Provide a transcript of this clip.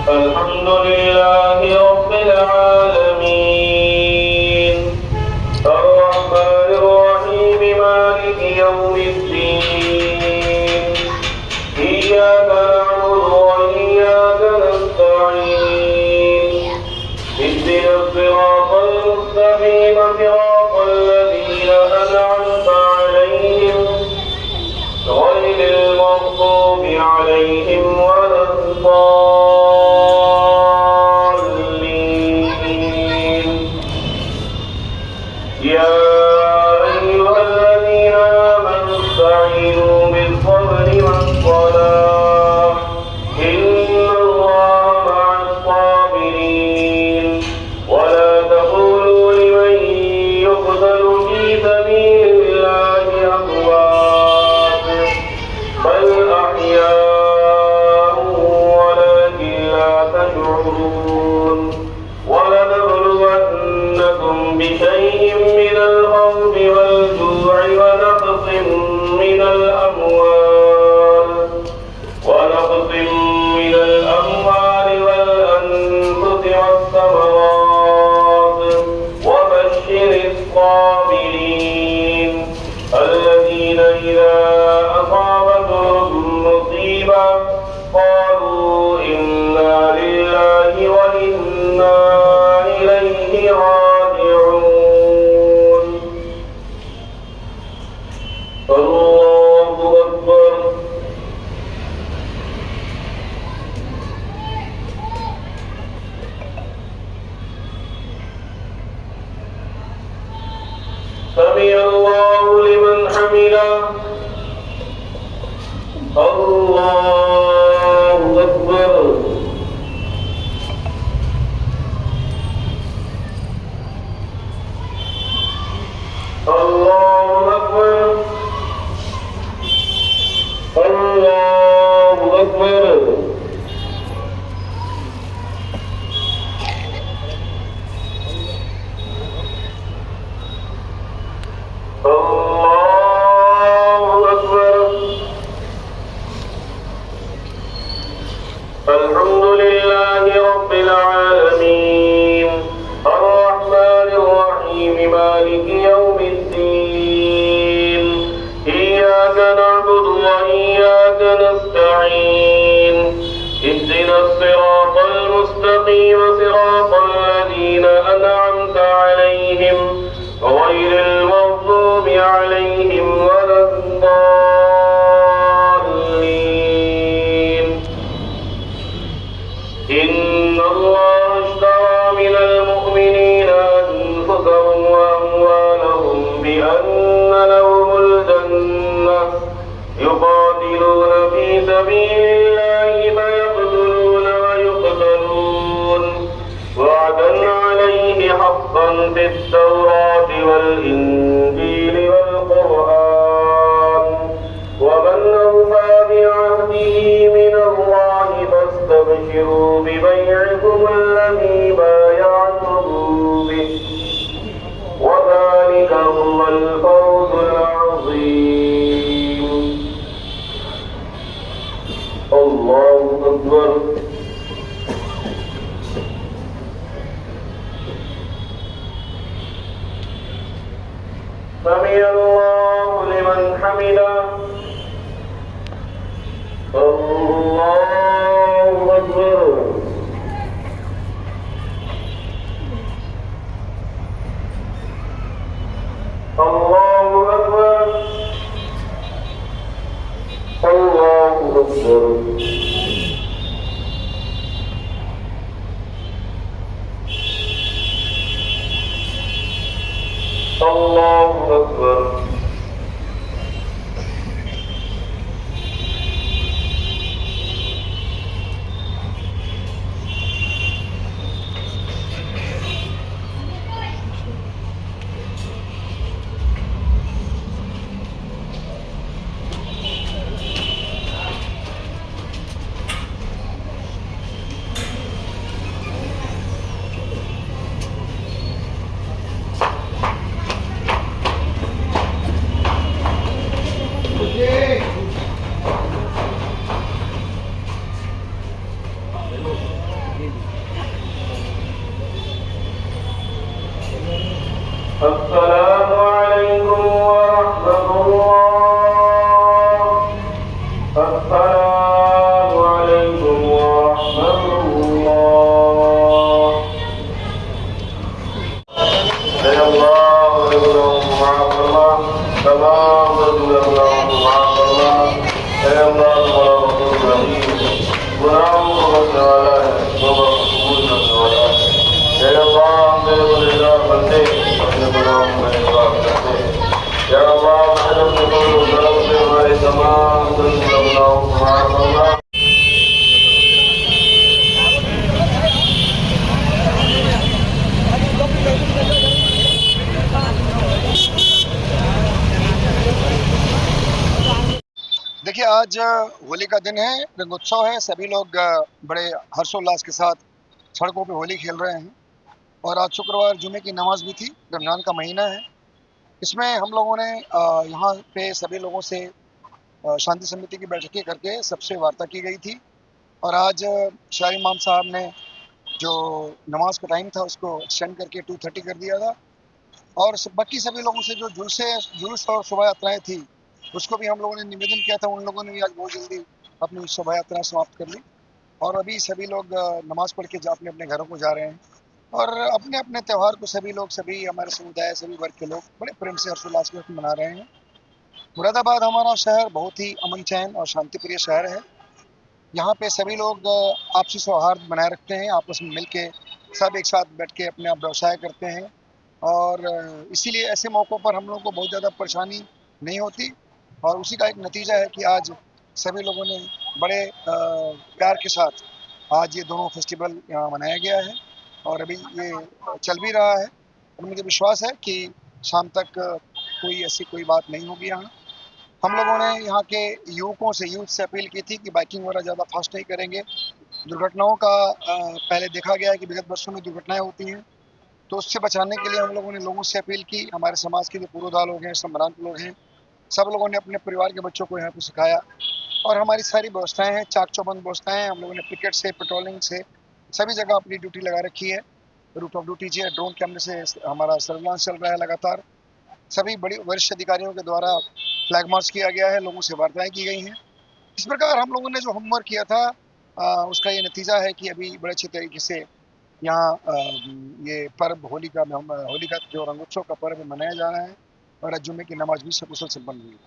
الحمد لله رب العالمين الرحمن الرحيم مالك يوم الدين إياك نعبد وإياك نستعين اهدنا الصراط المستقيم صراط الذين أنعمت عليهم غير المغضوب عليهم ولا الضالين يا أيها الذين آمنوا استعينوا بالصبر والصلاة إن الله مع الصابرين ولا تقولوا لمن يقتل في سبيل الله أموات بل أحياء ولكن لا تشعرون ولنبلونكم بشيء من الخوف والجوع ونقص من الأموال والأنفس والثمرات وبشر الصابرين الذين إذا أصابتهم مصيبة قالوا إنا لله وإنا إليه راجعون الله أكبر سمع الله لمن حمده الله أكبر الله أكبر الله أكبر الحمد لله رب العالمين الرحمن الرحيم مالك يوم الدين إياك نعبد وإياك نستعين اهدنا الصراط المستقيم صراط الذين أنعمت عليهم غير المغضوب عليهم ولا الضالين إن الله اشترى من المؤمنين أنفسهم وأموالهم بأن لهم الجنة يقاتلون في سبيل الله فيقتلون ويقتلون وعدا عليه حقا في التوراة والإنجيل والقرآن ومن أوفى بعهده من الله فاستبشروا ببيعكم الذي بايعتم به وذلك هو الفوز العظيم الله أكبر سمع الله لمن حمده الله أكبر الله أكبر الله أكبر الله أكبر करने वाला है, तौबा कबूल करने वाला है। या अल्लाह मेरे गुनहगार बंदे अपने गुनाहों में इकरार करते हैं। या अल्लाह मेरे अपने फज़ल व करम से हमारे तमाम गुनाहों को माफ़ फरमा। देखिए, आज होली का दिन है, रंगोत्सव है। सभी लोग बड़े हर्षोल्लास के साथ सड़कों पे होली खेल रहे हैं। और आज शुक्रवार जुमे की नमाज भी थी, रमज़ान का महीना है। इसमें हम लोगों ने यहाँ पे सभी लोगों से शांति समिति की बैठकें करके सबसे वार्ता की गई थी। और आज शाह इमाम साहब ने जो नमाज का टाइम था उसको एक्सटेंड करके 2:30 कर दिया था। और बाकी सभी लोगों से जो जुलूस और शोभा यात्राएँ थी, उसको भी हम लोगों ने निवेदन किया था। उन लोगों ने भी आज बहुत जल्दी अपनी शोभा यात्रा समाप्त कर ली। और अभी सभी लोग नमाज पढ़ के अपने अपने घरों को जा रहे हैं। और अपने अपने त्यौहार को सभी हमारे समुदाय, सभी वर्ग के लोग बड़े प्रेम से हर्षोल्लास के साथ मना रहे हैं। मुरादाबाद हमारा शहर बहुत ही अमन चैन और शांति प्रिय शहर है। यहाँ पे सभी लोग आपसी सौहार्द बनाए रखते हैं, आपस में मिल के सब एक साथ बैठ के अपने आप व्यवसाय करते हैं। और इसीलिए ऐसे मौक़ों पर हम लोगों को बहुत ज़्यादा परेशानी नहीं होती। और उसी का एक नतीजा है कि आज सभी लोगों ने बड़े प्यार के साथ आज ये दोनों फेस्टिवल यहाँ मनाया गया है। और अभी ये चल भी रहा है। और मुझे विश्वास है कि शाम तक कोई ऐसी कोई बात नहीं होगी यहाँ। हम लोगों ने यहाँ के यूथ से अपील की थी कि बाइकिंग वगैरह ज़्यादा फास्ट नहीं करेंगे। दुर्घटनाओं का पहले देखा गया है कि विगत वर्षों में दुर्घटनाएं होती हैं, तो उससे बचाने के लिए हम लोगों ने लोगों से अपील की। हमारे समाज के जो पुरोधा लोग हैं, संभ्रांत लोग हैं, सब लोगों ने अपने परिवार के बच्चों को यहाँ पे सिखाया। और हमारी सारी व्यवस्थाएं हैं, चाक चौबंद व्यवस्थाएं हैं। हम लोगों ने पिकेट से, पेट्रोलिंग से सभी जगह अपनी ड्यूटी लगा रखी है। रूट ऑफ ड्यूटी जो है, ड्रोन कैमरे से हमारा सर्विलांस चल रहा है लगातार। सभी बड़ी वरिष्ठ अधिकारियों के द्वारा फ्लैग मार्च किया गया है, लोगों से वार्ताएं की गई हैं। इस प्रकार हम लोगों ने जो होमवर्क किया था उसका ये नतीजा है कि अभी बड़े अच्छे तरीके से यहाँ ये पर्व होली का जो रंगोत्सव का पर्व मनाया जा रहा है। और आज जुम्मे की नमाज भी सकुशल संपन्न हुई।